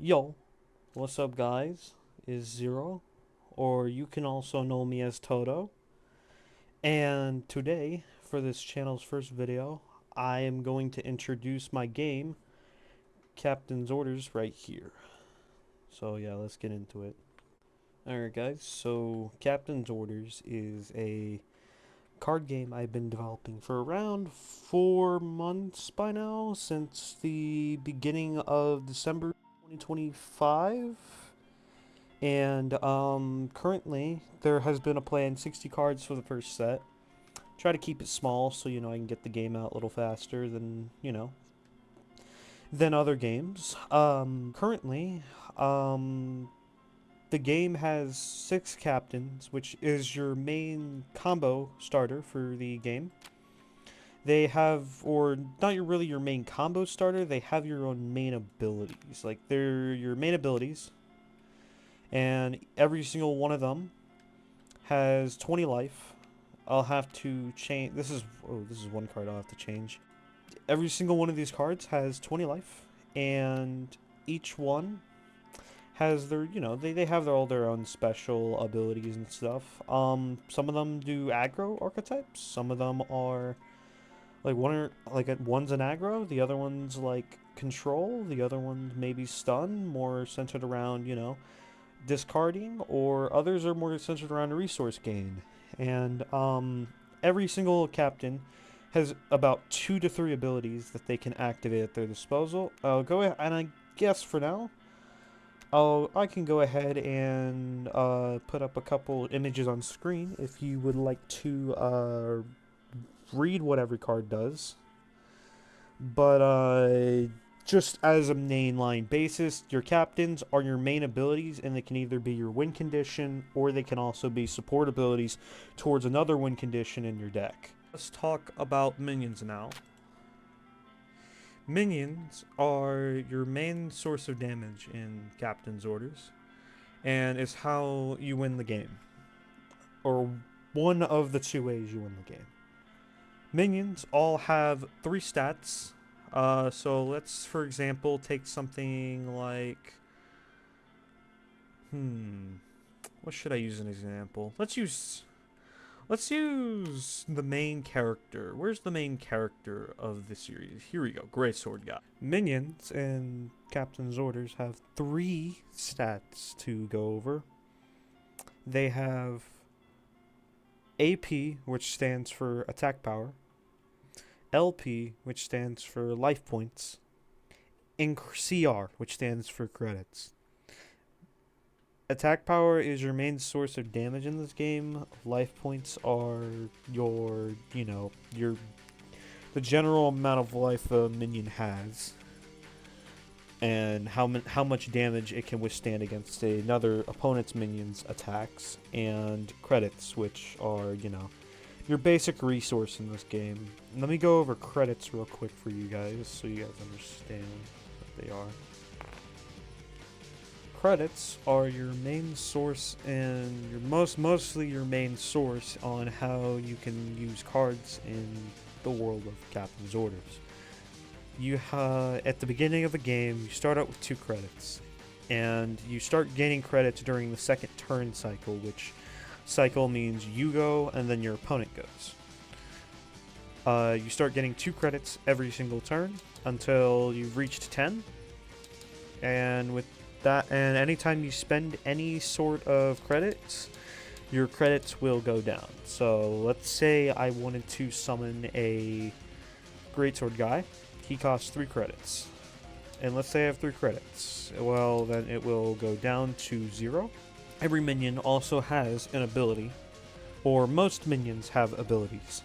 Yo, what's up, guys? Is Zero, or you can also know me as Toto. And today, for this channel's first video, I am going to introduce my game, Captain's Orders, right here. So, yeah, let's get into it. Alright, guys, so Captain's Orders is a card game I've been developing for around 4 months by now, since the beginning of December 2025. And currently there has been a plan 60 cards for the first set. Try to keep it small so I can get the game out a little faster than other games. Currently, the game has 6 captains, which is your main combo starter for the game. They have, or not really your main combo starter, they have your own main abilities. Like, they're your main abilities, and every single one of them has 20 life. I'll have to change. This is one card I'll have to change. Every single one of these cards has 20 life, and each one has their, they have all their own special abilities and stuff. Some of them do aggro archetypes. Some of them are one's an aggro, the other one's like control, the other one's maybe stun, more centered around, discarding, or others are more centered around resource gain. And every single captain has about 2 to 3 abilities that they can activate at their disposal. I'll go ahead, and I guess for now, I can go ahead and put up a couple images on screen if you would like to read what every card does. But just as a mainline basis, your captains are your main abilities, and they can either be your win condition, or they can also be support abilities towards another win condition in your deck. Let's talk about minions now. Minions are your main source of damage in Captain's Orders, and is how you win the game, or one of the 2 ways you win the game. Minions all have 3 stats. So let's, for example, take something like... What should I use as an example? Let's use the main character. Where's the main character of the series? Here we go, Greatsword Guy. Minions in Captain's Orders have 3 stats to go over. They have AP, which stands for attack power, LP, which stands for life points, and CR, which stands for credits. Attack power is your main source of damage in this game. Life points are the general amount of life a minion has, and how much damage it can withstand against another opponent's minion's attacks. And credits, which are, your basic resource in this game. Let me go over credits real quick for you guys so you guys understand what they are. Credits are your main source, and mostly your main source on how you can use cards in the world of Captain's Orders. At the beginning of the game, you start out with 2 credits, and you start gaining credits during the second turn cycle, which cycle means you go and then your opponent goes. You start getting 2 credits every single turn until you've reached 10, and anytime you spend any sort of credits, your credits will go down. So let's say I wanted to summon a Greatsword Guy. He costs 3 credits. And let's say I have 3 credits. Well, then it will go down to 0. Every minion also has an ability, or most minions have abilities.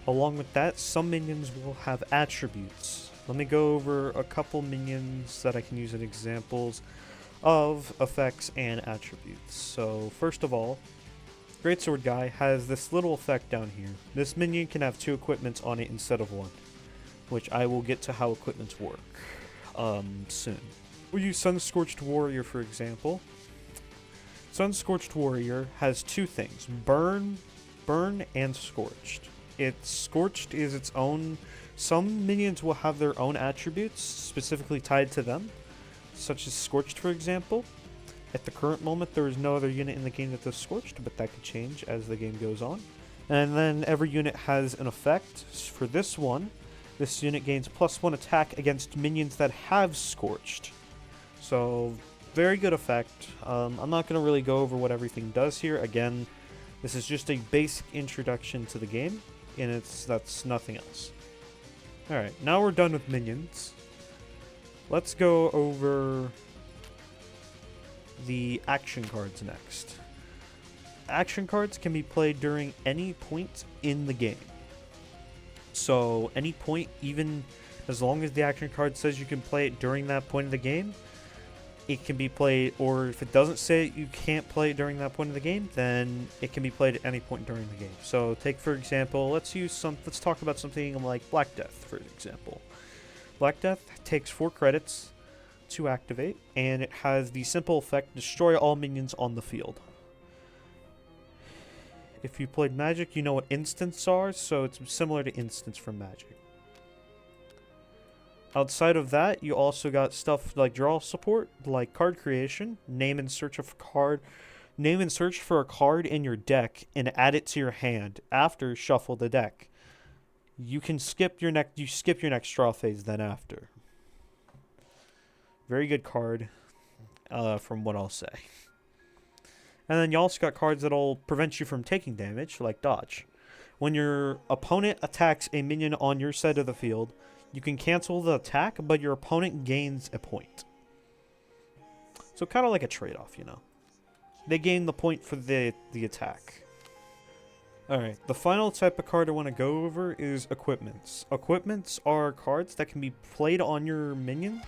Along with that, some minions will have attributes. Let me go over a couple minions that I can use as examples of effects and attributes. So first of all, Greatsword Guy has this little effect down here. This minion can have 2 equipments on it instead of 1, which I will get to how equipments work soon. We'll use Sun-Scorched Warrior for example. Sun-Scorched Warrior has 2 things: burn, and scorched. Scorched is its own. Some minions will have their own attributes specifically tied to them. such as Scorched, for example. At the current moment, there is no other unit in the game that does Scorched, but that could change as the game goes on. And then every unit has an effect. For this one, this unit gains +1 attack against minions that have Scorched. So, very good effect. I'm not going to really go over what everything does here. Again, this is just a basic introduction to the game, and that's nothing else. Alright, now we're done with minions. Let's go over the action cards next. Action cards can be played during any point in the game. So, any point, even as long as the action card says you can play it during that point of the game, it can be played, or if it doesn't say you can't play it during that point of the game, then it can be played at any point during the game. So, take for example, let's talk about something like Black Death, for example. Black Death takes 4 credits to activate, and it has the simple effect, destroy all minions on the field. If you played Magic, you know what instants are, so it's similar to instants from Magic. Outside of that, you also got stuff like draw support, like card creation, name and search for a card in your deck and add it to your hand after shuffle the deck. You skip your next draw phase then after. Very good card, from what I'll say. And then you also got cards that'll prevent you from taking damage, like dodge. When your opponent attacks a minion on your side of the field, you can cancel the attack, but your opponent gains a point. So kind of like a trade-off, you know. They gain the point for the attack. Alright, the final type of card I want to go over is equipments. Equipments are cards that can be played on your minions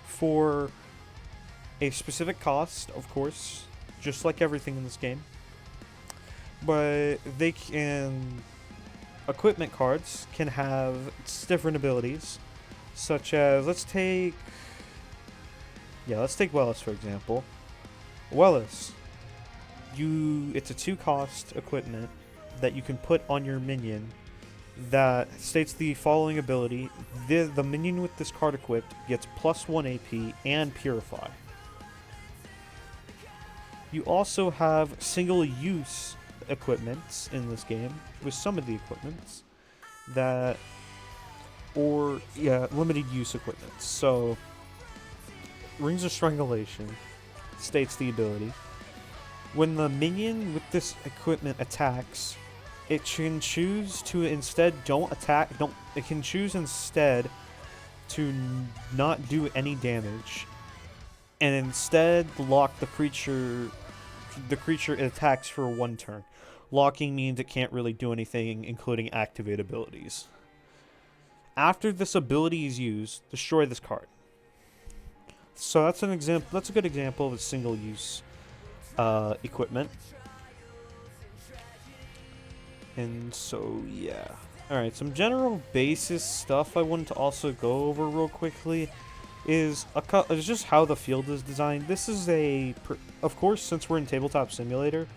for a specific cost, of course, just like everything in this game. But equipment cards can have different abilities, such as, let's take Wellis, for example. Wellis, it's a 2-cost equipment that you can put on your minion that states the following ability. The minion with this card equipped gets +1 AP and Purify. You also have single-use equipments in this game, with some of the equipments limited use equipments. So, Rings of Strangulation states the ability. When the minion with this equipment attacks, it can choose to instead it can choose instead to not do any damage, and instead lock the creature it attacks for 1 turn. Locking means it can't really do anything, including activate abilities. After this ability is used, destroy this card. So that's an example. That's a good example of a single-use equipment. And so, yeah. Alright, some general basis stuff I wanted to also go over real quickly is just how the field is designed. This is of course, since we're in Tabletop Simulator,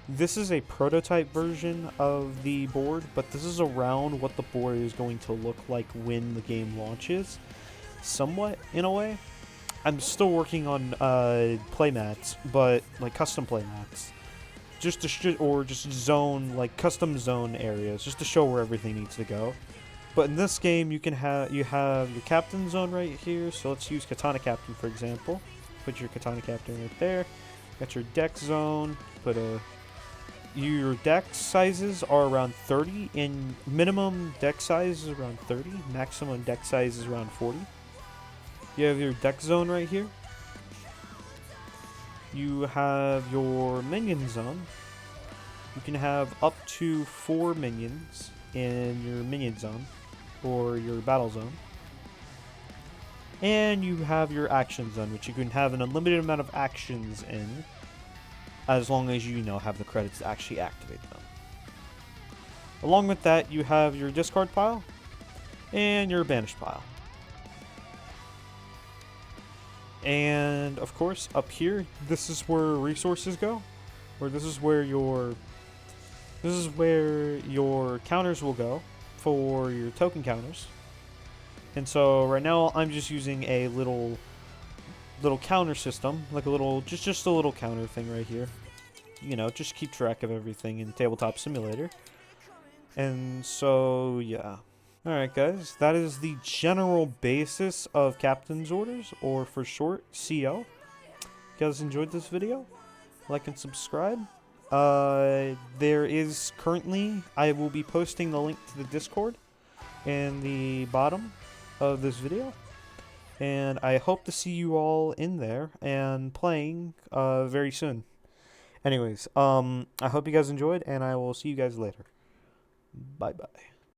this is a prototype version of the board, but this is around what the board is going to look like when the game launches, somewhat, in a way. I'm still working on playmats, but like custom playmats, custom zone areas, just to show where everything needs to go. But in this game, you have your captain zone right here. So let's use Katana Captain, for example. Put your Katana Captain right there. Got your deck zone. Your deck sizes are around 30, and minimum deck size is around 30. Maximum deck size is around 40. You have your deck zone right here. You have your minion zone. You can have up to 4 minions in your minion zone, or your battle zone. And you have your action zone, which you can have an unlimited amount of actions in, as long as you have the credits to actually activate them. Along with that, you have your discard pile and your banished pile. And of course, up here, this is where resources go, or this is where your counters will go for your token counters. And so right now I'm just using a little little counter system, like a little, just a little counter thing right here. You know, just keep track of everything in Tabletop Simulator. And so, yeah. Alright guys, that is the general basis of Captain's Orders, or for short, CL. If you guys enjoyed this video, like and subscribe. There is currently, I will be posting the link to the Discord in the bottom of this video. And I hope to see you all in there and playing very soon. Anyways, I hope you guys enjoyed, and I will see you guys later. Bye-bye.